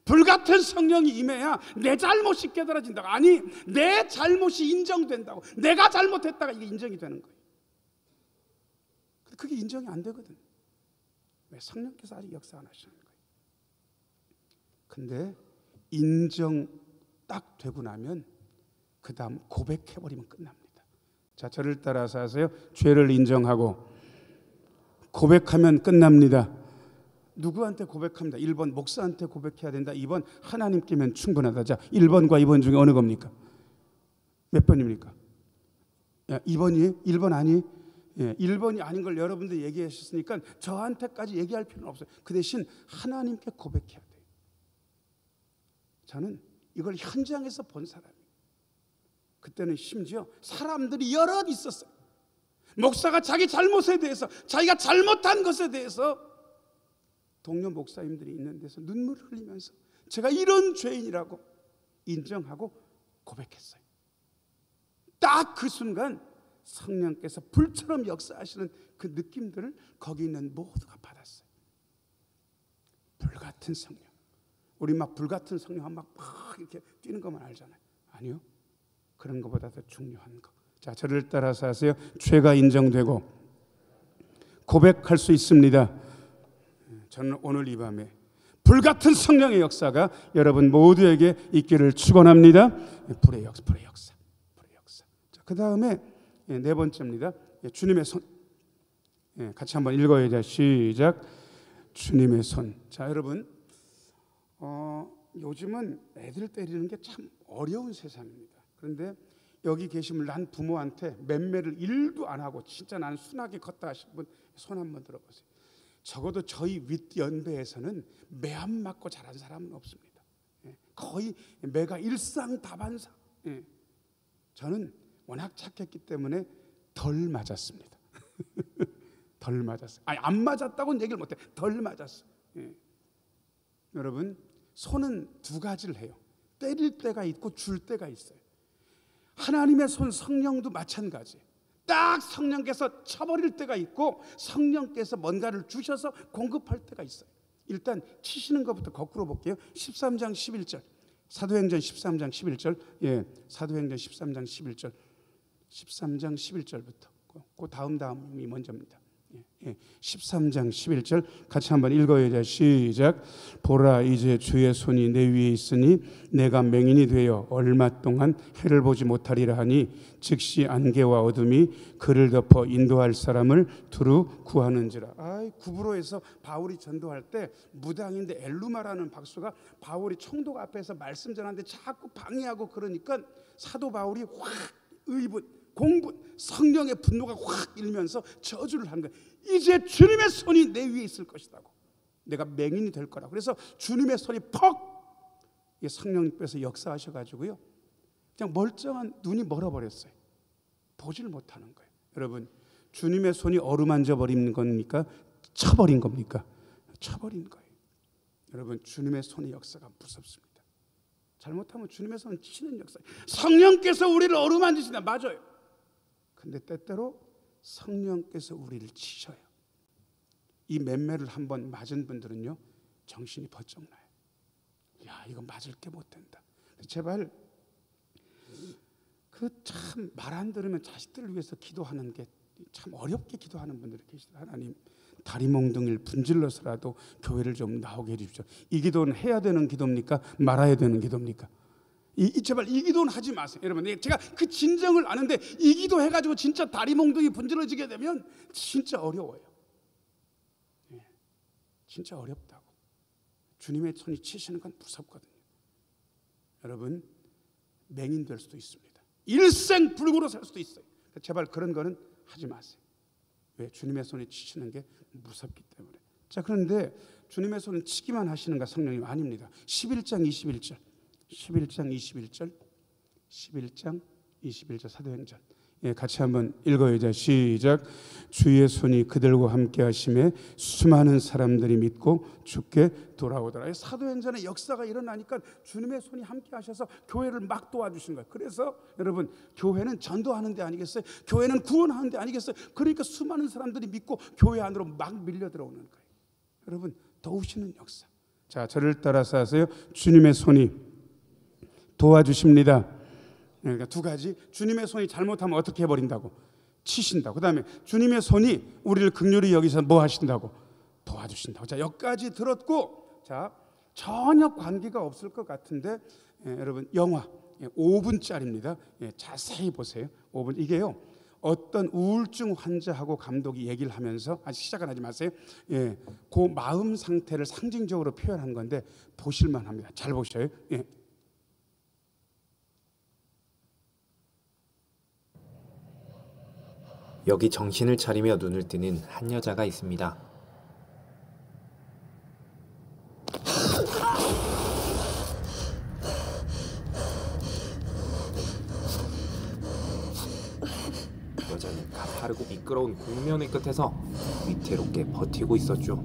불같은 성령이 임해야 내 잘못이 깨달아진다고. 아니, 내 잘못이 인정된다고. 내가 잘못했다가 이게 인정이 되는 거예요. 그게 인정이 안 되거든. 왜? 성령께서 아직 역사 안 하시는 거예요. 근데 인정 딱 되고 나면 그 다음 고백해버리면 끝납니다. 자, 저를 따라서 하세요. 죄를 인정하고 고백하면 끝납니다. 누구한테 고백합니다? 1번 목사한테 고백해야 된다. 2번 하나님께면 충분하다. 자, 1번과 2번 중에 어느 겁니까? 몇 번입니까? 2번이 1번 아니? 1번이 아닌 걸 여러분들 얘기하셨으니까 저한테까지 얘기할 필요는 없어요. 그 대신 하나님께 고백해야 돼요. 저는 이걸 현장에서 본 사람이에요. 그때는 심지어 사람들이 여럿 있었어요. 목사가 자기 잘못에 대해서, 자기가 잘못한 것에 대해서 동료 목사님들이 있는 데서 눈물을 흘리면서 제가 이런 죄인이라고 인정하고 고백했어요. 딱 그 순간 성령께서 불처럼 역사하시는 그 느낌들을 거기 있는 모두가 받았어요. 불같은 성령. 우리 막 불같은 성령 하면 막 이렇게 뛰는 것만 알잖아요. 아니요. 그런 것보다 더 중요한 거. 자, 저를 따라서 하세요. 죄가 인정되고 고백할 수 있습니다. 저는 오늘 이 밤에 불같은 성령의 역사가 여러분 모두에게 있기를 축원합니다. 불의 역사. 자, 그 다음에 네 번째입니다. 주님의 손. 같이 한번 읽어야죠. 시작. 주님의 손. 자, 여러분, 요즘은 애들 때리는 게 참 어려운 세상입니다. 그런데 여기 계시면 난 부모한테 맴매를 1도 안 하고 진짜 나는 순하게 컸다 하신 분 손 한번 들어보세요. 적어도 저희 윗연배에서는 매 안 맞고 자란 사람은 없습니다. 거의 매가 일상다반사. 저는 워낙 착했기 때문에 덜 맞았습니다. 덜 맞았어요. 아니, 안 맞았다고는 얘기를 못해. 덜 맞았어요. 여러분, 손은 두 가지를 해요. 때릴 때가 있고 줄 때가 있어요. 하나님의 손, 성령도 마찬가지예요. 딱 성령께서 쳐버릴 때가 있고 성령께서 뭔가를 주셔서 공급할 때가 있어요. 일단 치시는 것부터 거꾸로 볼게요. 13장 11절. 사도행전 13장 11절. 사도행전 13장 11절. 13장 11절부터. 그 다음이 먼저입니다. 13장 11절 같이 한번 읽어야죠. 시작. 보라, 이제 주의 손이 내 위에 있으니 내가 맹인이 되어 얼마 동안 해를 보지 못하리라 하니 즉시 안개와 어둠이 그를 덮어 인도할 사람을 두루 구하는지라. 구브로에서 바울이 전도할 때 무당인데 엘루마라는 박수가 바울이 총독 앞에서 말씀 전하는데 자꾸 방해하고 그러니까 사도 바울이 확 의분, 공분, 성령의 분노가 확 일면서 저주를 한 거예요. 이제 주님의 손이 내 위에 있을 것이라고. 내가 맹인이 될 거라고. 그래서 주님의 손이 퍽 성령님께서 역사하셔가지고요, 그냥 멀쩡한 눈이 멀어버렸어요. 보지를 못하는 거예요. 여러분, 주님의 손이 어루만져 버리는 겁니까? 쳐버린 겁니까? 쳐버린 거예요. 여러분, 주님의 손의 역사가 무섭습니다. 잘못하면 주님의 손은 치는 역사. 성령께서 우리를 어루만지신다. 맞아요. 근데 때때로 성령께서 우리를 치셔요. 이 맴매를 한번 맞은 분들은요, 정신이 번쩍 나요. 야, 이거 맞을 게 못 된다. 제발 그 참 말 안 들으면 자식들을 위해서 기도하는 게 참 어렵게 기도하는 분들이 계시다. 하나님, 다리 몽둥이를 분질러서라도 교회를 좀 나오게 해주십시오. 이 기도는 해야 되는 기도입니까? 말아야 되는 기도입니까? 제발 이 기도는 하지 마세요. 여러분, 제가 그 진정을 아는데 이 기도 해가지고 진짜 다리 몽둥이 분질러지게 되면 진짜 어려워요. 진짜 어렵다고. 주님의 손이 치시는 건 무섭거든요. 여러분, 맹인 될 수도 있습니다. 일생 불구로 살 수도 있어요. 제발 그런 거는 하지 마세요. 왜? 주님의 손이 치시는 게 무섭기 때문에. 자, 그런데 주님의 손은 치기만 하시는가? 성령님 아닙니다. 11장 21절. 11장 21절 사도행전. 같이 한번 읽어야죠. 시작. 주의 손이 그들과 함께 하심에 수많은 사람들이 믿고 주께 돌아오더라. 사도행전의 역사가 일어나니까 주님의 손이 함께 하셔서 교회를 막 도와주신 거예요. 그래서 여러분, 교회는 전도하는 데 아니겠어요? 교회는 구원하는 데 아니겠어요? 그러니까 수많은 사람들이 믿고 교회 안으로 막 밀려 들어오는 거예요. 여러분, 도우시는 역사. 자, 저를 따라서 하세요. 주님의 손이 도와주십니다. 그러니까 두 가지. 주님의 손이 잘못하면 어떻게 해버린다고? 치신다고. 그 다음에 주님의 손이 우리를 긍휼히 여기서 뭐 하신다고? 도와주신다고. 자, 여기까지 들었고, 자, 전혀 관계가 없을 것 같은데, 여러분, 영화 5분짜리입니다. 자세히 보세요. 5분. 이게요. 어떤 우울증 환자하고 감독이 얘기를 하면서 아직 시작은 하지 마세요. 그 마음 상태를 상징적으로 표현한 건데 보실만 합니다. 잘 보셔요. 여기 정신을 차리며 눈을 뜨는 한 여자가 있습니다. 여자는 가파르고 미끄러운 국면의 끝에서 위태롭게 버티고 있었죠.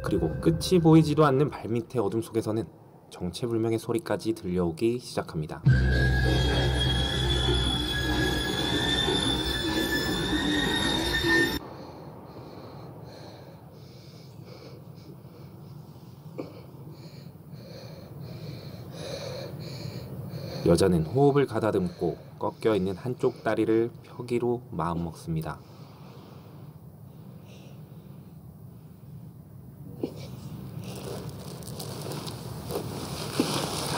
그리고 끝이 보이지도 않는 발밑의 어둠 속에서는 정체불명의 소리까지 들려오기 시작합니다. 여자는 호흡을 가다듬고 꺾여있는 한쪽 다리를 펴기로 마음먹습니다.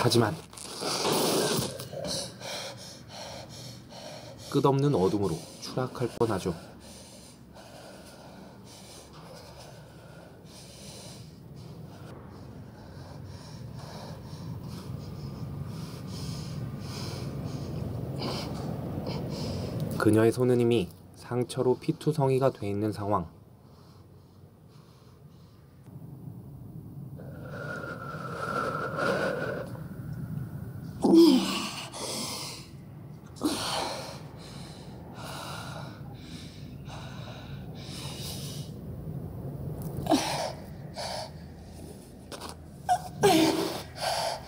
하지만 끝없는 어둠으로 추락할 뻔하죠. 그녀의 손은 이미 상처로 피투성이가 돼 있는 상황.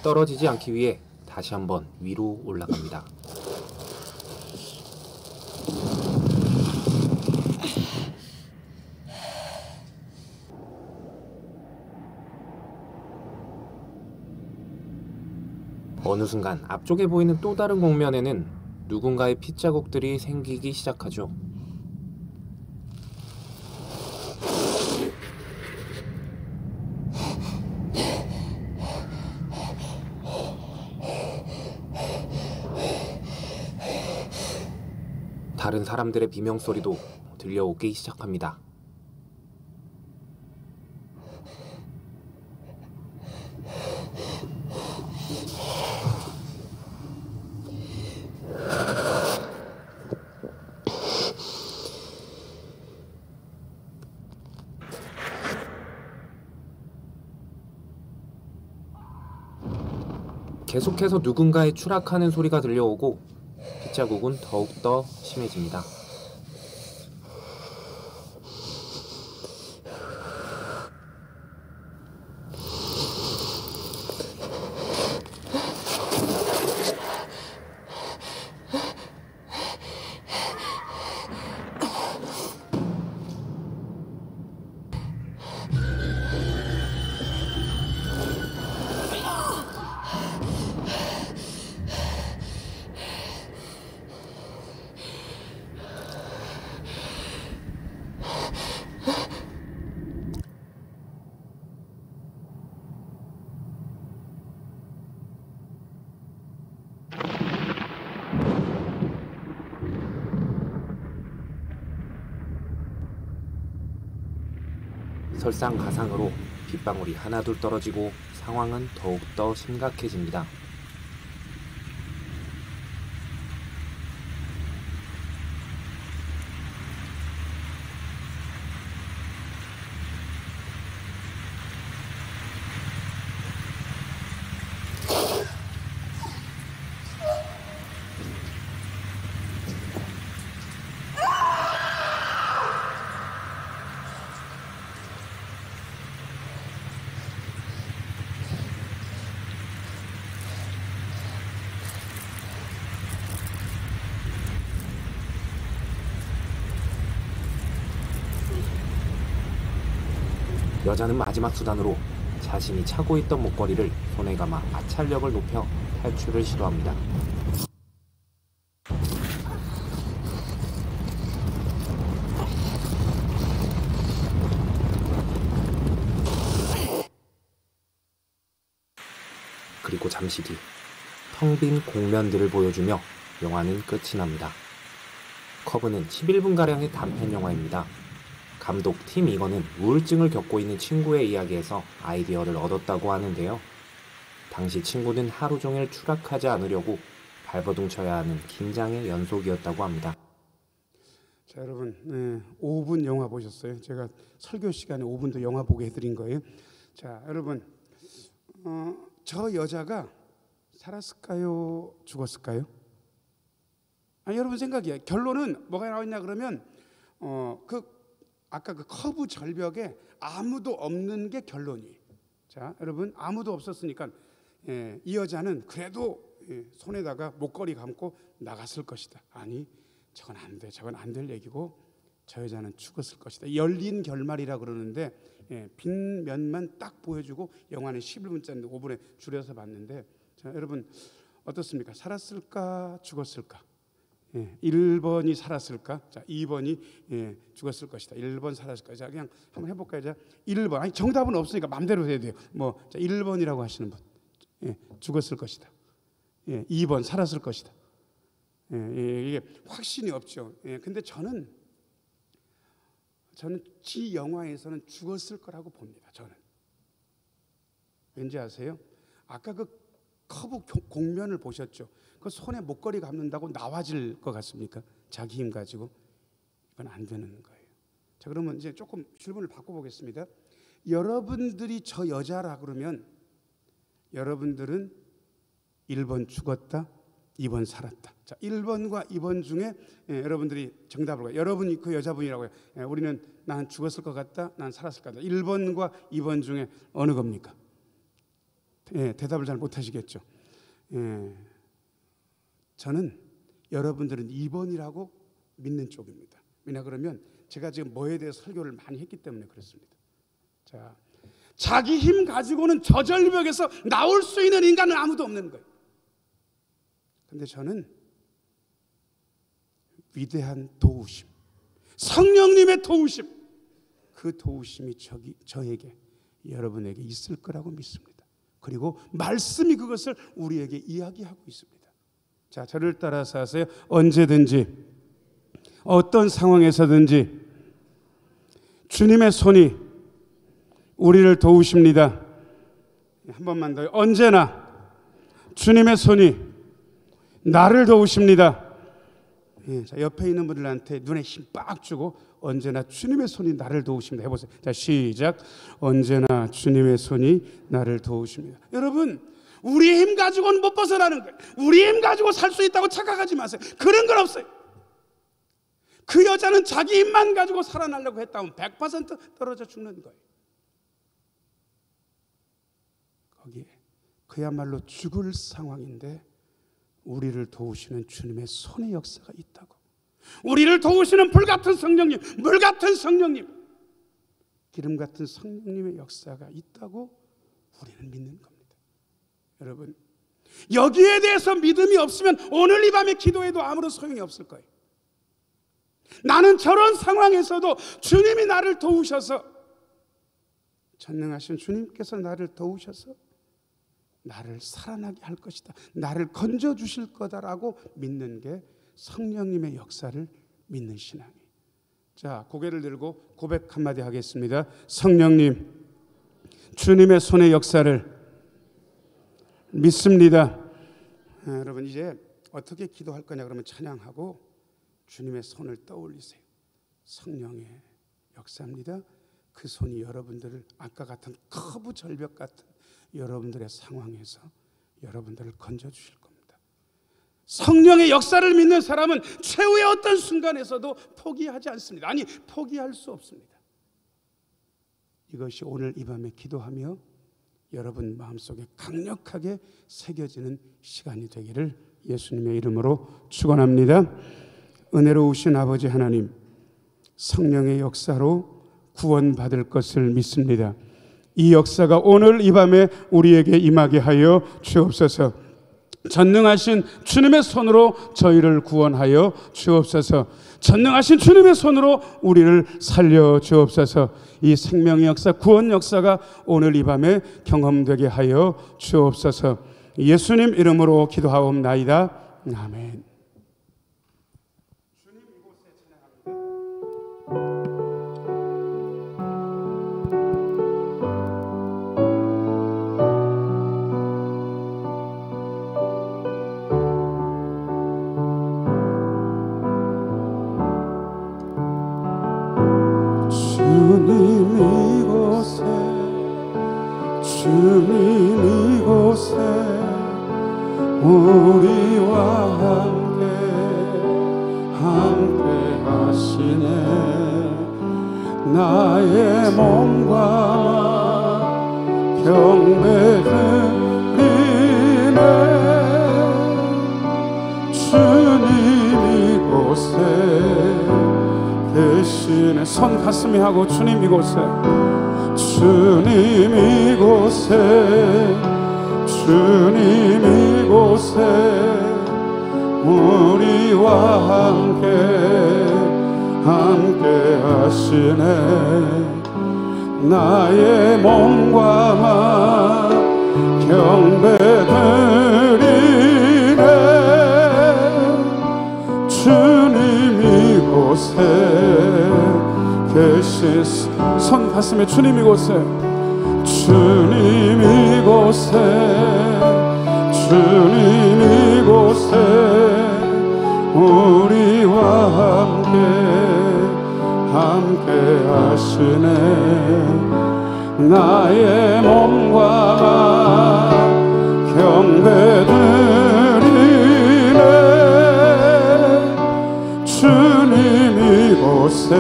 떨어지지 않기 위해 다시 한번 위로 올라갑니다. 어느 순간 앞쪽에 보이는 또 다른 공면에는 누군가의 핏자국들이 생기기 시작하죠. 다른 사람들의 비명소리도 들려오기 시작합니다. 계속해서 누군가의 추락하는 소리가 들려오고 핏자국은 더욱더 심해집니다. 설상가상으로 빗방울이 하나둘 떨어지고 상황은 더욱더 심각해집니다. 여자는 마지막 수단으로 자신이 차고 있던 목걸이를 손에 감아 마찰력을 높여 탈출을 시도합니다. 그리고 잠시 뒤 텅 빈 공면들을 보여주며 영화는 끝이 납니다. 커브는 11분가량의 단편 영화입니다. 감독 팀 이건은 우울증을 겪고 있는 친구의 이야기에서 아이디어를 얻었다고 하는데요. 당시 친구는 하루 종일 추락하지 않으려고 발버둥 쳐야 하는 긴장의 연속이었다고 합니다. 자, 여러분, 5분 영화 보셨어요? 제가 설교 시간에 5분도 영화 보게 해드린 거예요. 자, 여러분, 저 여자가 살았을까요? 죽었을까요? 여러분 생각이에요. 결론은 뭐가 나왔냐 그러면 아까 그 커브 절벽에 아무도 없는 게 결론이에요. 자, 여러분, 아무도 없었으니까 이 여자는 그래도 손에다가 목걸이 감고 나갔을 것이다. 아니, 저건 안 돼. 저건 안 될 얘기고 저 여자는 죽었을 것이다. 열린 결말이라 그러는데 빈 면만 딱 보여주고 영화는 11분짜리인데 5분에 줄여서 봤는데, 자, 여러분 어떻습니까? 살았을까? 죽었을까? 1번이 살았을까? 자, 2번이 죽었을 것이다. 1번 살았을 것이다. 자, 그냥 한번 해볼까요? 자, 1번. 아니, 정답은 없으니까 마음대로 해야 돼요. 자, 1번이라고 하시는 분. 죽었을 것이다. 2번 살았을 것이다. 이게 확신이 없죠. 근데 저는 이 영화에서는 죽었을 거라고 봅니다. 저는. 왠지 아세요? 아까 그 커브 공면을 보셨죠? 그 손에 목걸이 감는다고 나와질 것 같습니까? 자기 힘 가지고. 이건 안 되는 거예요. 자, 그러면 이제 조금 질문을 바꿔보겠습니다. 여러분들이 저 여자라 그러면 여러분들은 1번 죽었다, 2번 살았다. 자, 1번과 2번 중에 여러분들이 정답을 가요. 여러분이 그 여자분이라고요. 우리는 나는 죽었을 것 같다, 난 살았을 것 같다. 1번과 2번 중에 어느 겁니까? 대답을 잘 못하시겠죠. 저는 여러분들은 2번이라고 믿는 쪽입니다. 왜냐 그러면 제가 지금 뭐에 대해 설교를 많이 했기 때문에 그렇습니다. 자, 자기 힘 가지고는 저 절벽에서 나올 수 있는 인간은 아무도 없는 거예요. 근데 저는 위대한 도우심, 성령님의 도우심, 그 도우심이 저에게, 여러분에게 있을 거라고 믿습니다. 그리고 말씀이 그것을 우리에게 이야기하고 있습니다. 자, 저를 따라서 하세요. 언제든지 어떤 상황에서든지 주님의 손이 우리를 도우십니다. 한 번만 더요. 언제나 주님의 손이 나를 도우십니다. 자, 옆에 있는 분들한테 눈에 힘 빡 주고 언제나 주님의 손이 나를 도우십니다. 해보세요. 자, 시작. 언제나 주님의 손이 나를 도우십니다. 여러분, 우리 힘 가지고는 못 벗어나는 거예요. 우리 힘 가지고 살 수 있다고 착각하지 마세요. 그런 건 없어요. 그 여자는 자기 힘만 가지고 살아나려고 했다면 100% 떨어져 죽는 거예요. 거기에 그야말로 죽을 상황인데 우리를 도우시는 주님의 손의 역사가 있다고. 우리를 도우시는 불같은 성령님, 물같은 성령님, 기름 같은 성령님의 역사가 있다고 우리는 믿는 겁니다. 여러분, 여기에 대해서 믿음이 없으면 오늘 이 밤에 기도해도 아무런 소용이 없을 거예요. 나는 저런 상황에서도 주님이 나를 도우셔서, 전능하신 주님께서 나를 도우셔서 나를 살아나게 할 것이다, 나를 건져주실 거다라고 믿는 게 성령님의 역사를 믿는 신앙이에요. 자, 고개를 들고 고백 한마디 하겠습니다. 성령님, 주님의 손의 역사를 믿습니다. 여러분, 이제 어떻게 기도할 거냐 그러면 찬양하고 주님의 손을 떠올리세요. 성령의 역사입니다. 그 손이 여러분들을 아까 같은 커브 절벽 같은 여러분들의 상황에서 여러분들을 건져주실 겁니다. 성령의 역사를 믿는 사람은 최후의 어떤 순간에서도 포기하지 않습니다. 아니, 포기할 수 없습니다. 이것이 오늘 이 밤에 기도하며 여러분 마음속에 강력하게 새겨지는 시간이 되기를 예수님의 이름으로 축원합니다. 은혜로우신 아버지 하나님, 성령의 역사로 구원받을 것을 믿습니다. 이 역사가 오늘 이 밤에 우리에게 임하게 하여 주옵소서. 전능하신 주님의 손으로 저희를 구원하여 주옵소서. 전능하신 주님의 손으로 우리를 살려 주옵소서. 이 생명의 역사, 구원 역사가 오늘 이 밤에 경험되게 하여 주옵소서. 예수님 이름으로 기도하옵나이다. 아멘. 주님 이곳에 우리와 함께 하시네. 나의 몸과 경배드리네. 주님 이곳에 계시네. 손 가슴에 하고 주님 이곳에, 주님 이곳에, 주님 이곳에 우리와 함께 하시네. 나의 몸과 마 경배드리네. 주님 이곳에 계신, 손 가슴에 주님 이곳에, 주님 이곳에, 주님 이곳에 우리와 함께 하시네. 나의 몸과 경배드리네. 주님 이곳에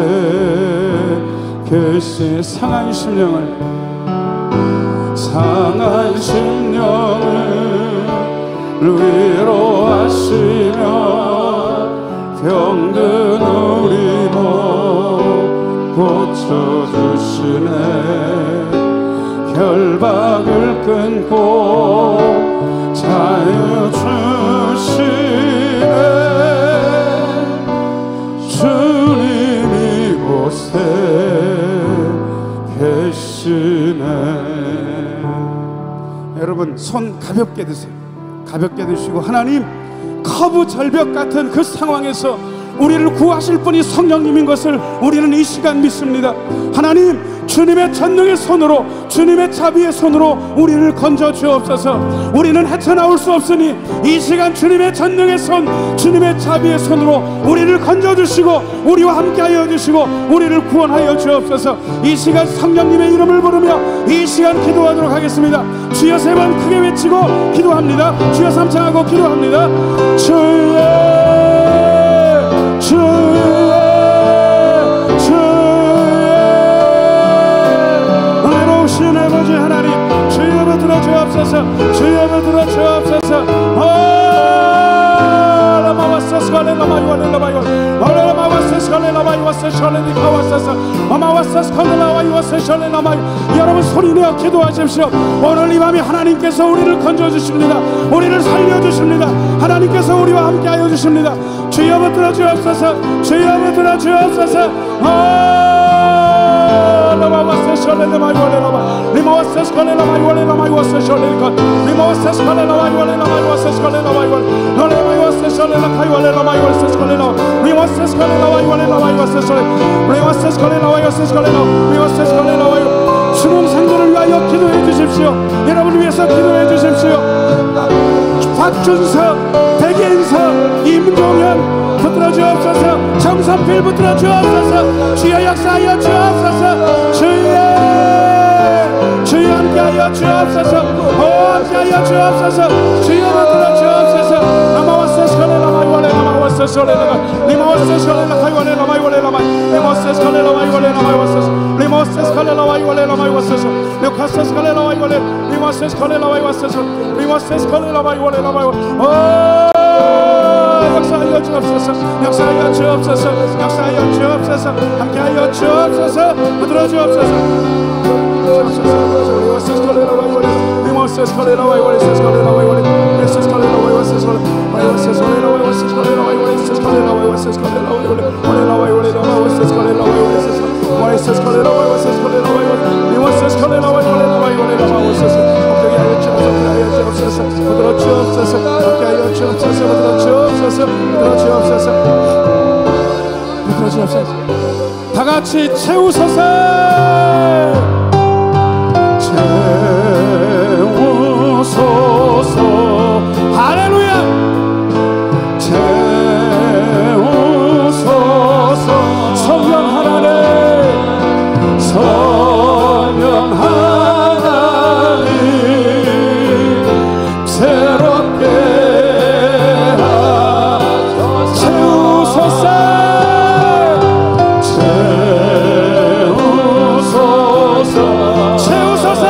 계신 상한 심령을 위로하시며 병든 우리 몸 고쳐주시네. 결박을 끊고 자유 주시네. 주님 이곳에 계시네. 여러분 손 가볍게 드세요. 가볍게 드시고, 하나님, 커브 절벽 같은 그 상황에서 우리를 구하실 분이 성령님인 것을 우리는 이 시간 믿습니다. 하나님, 주님의 전능의 손으로, 주님의 자비의 손으로 우리를 건져 주옵소서. 우리는 헤쳐나올 수 없으니 이 시간 주님의 전능의 손, 주님의 자비의 손으로 우리를 건져 주시고 우리와 함께하여 주시고 우리를 구원하여 주옵소서. 이 시간 성령님의 이름을 부르며 이 시간 기도하도록 하겠습니다. 주여 세 번 크게 외치고 기도합니다. 주여 삼창하고 기도합니다. 주여, 주여, 은혜로우신 아버지 하나님, 주여 들어 주옵소서. 주여 들어 주옵소서. 여러분 소리내어 기도하십시오. 오늘 이 밤에 하나님께서 우리를 건져주십니다. 우리를 살려주십니다. 하나님께서 우리와 함께하여 주십니다. 주여 붙들어 주옵소서. 주여 붙들어 주옵소서. 수능생들을 위하여 기도해 주십시오. 여러분을 위해서 기도해 주십시오. 박준석, 백인석, 임종현 붙들어 주옵소서. 정선필 붙들어 주옵소서. 주여 역사하여 주옵소서. 주여 함께하여 주옵소서. 함께하여 주옵소서. 주여 붙들어 주옵소서. 역사하여 주옵소서. 역사하여 주옵소서. 역사하여 주옵소서. 함께하여 주옵소서. 붙들어 주옵소서. 주옵소서. 붙들어 주옵소서. 함께하여 주옵소서. 붙들어 주옵소서. 붙들어 주옵소서. 붙들어 주옵소서. 다 같이 채우소서. 채우소서. 할렐루야. 채우소서. 성령 하나님, 성령 하나님, 새롭게 채우소서. 채우소서.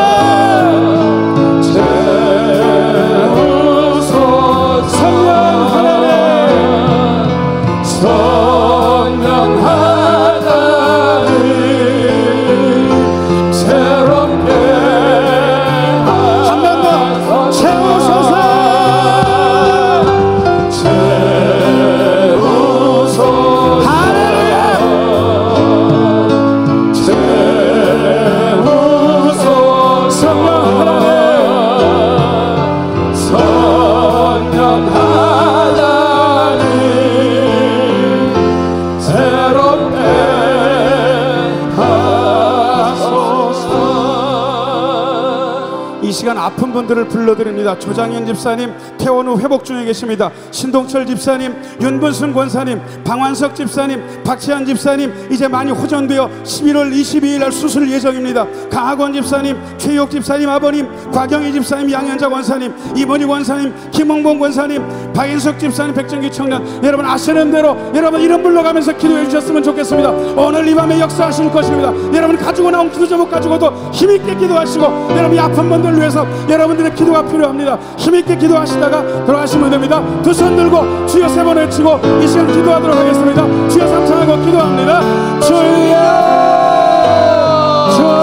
이 시간 아픈 분들을 불러드립니다. 조장현 집사님 퇴원 후 회복 중에 계십니다. 신동철 집사님, 윤분순 권사님, 방완석 집사님, 박지한 집사님 이제 많이 호전되어 11월 22일 날 수술 예정입니다. 강학원 집사님, 최혁 집사님 아버님, 곽영희 집사님, 양현자 권사님, 이번희 권사님, 김홍봉 권사님, 박인석 집사님, 백정기 청년, 여러분 아시는 대로 여러분 이름 불러가면서 기도해 주셨으면 좋겠습니다. 오늘 이 밤에 역사하실 것입니다. 여러분 가지고 나온 기도 제목 가지고도 힘있게 기도하시고, 여러분 이 아픈 분들 위해서 여러분들의 기도가 필요합니다. 힘있게 기도하시다가 돌아가시면 됩니다. 두 손 들고 주여 세 번 외치고 이 시간 기도하도록 하겠습니다. 주여 삼창하고 기도합니다. 주여, 주여,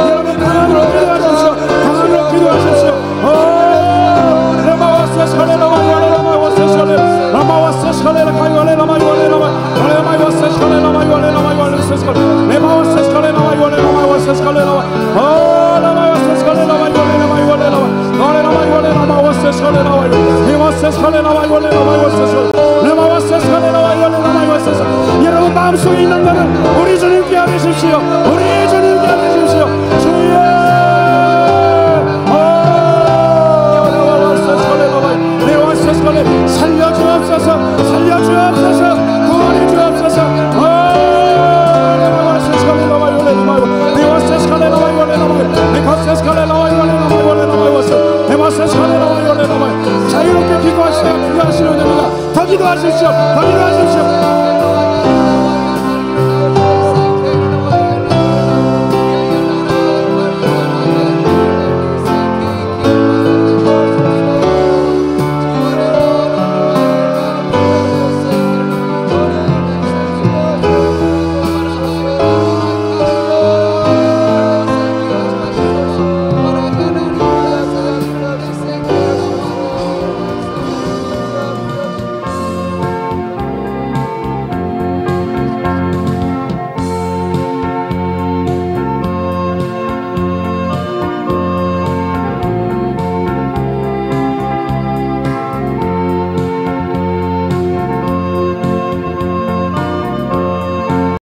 여러분 강한으로 기도하십시오. 강한으로 기도하십시오. 여러분 마음속에 있는 것은 우리 주님께 아뢰십시오. 우리 주님께 아뢰십시오. 주여, 살려주옵소서, 살려주옵소서, 구원해 주옵소서. 자유롭게 기도하시면 됩니다. 더 기도하십시오. 더 기도하십시오.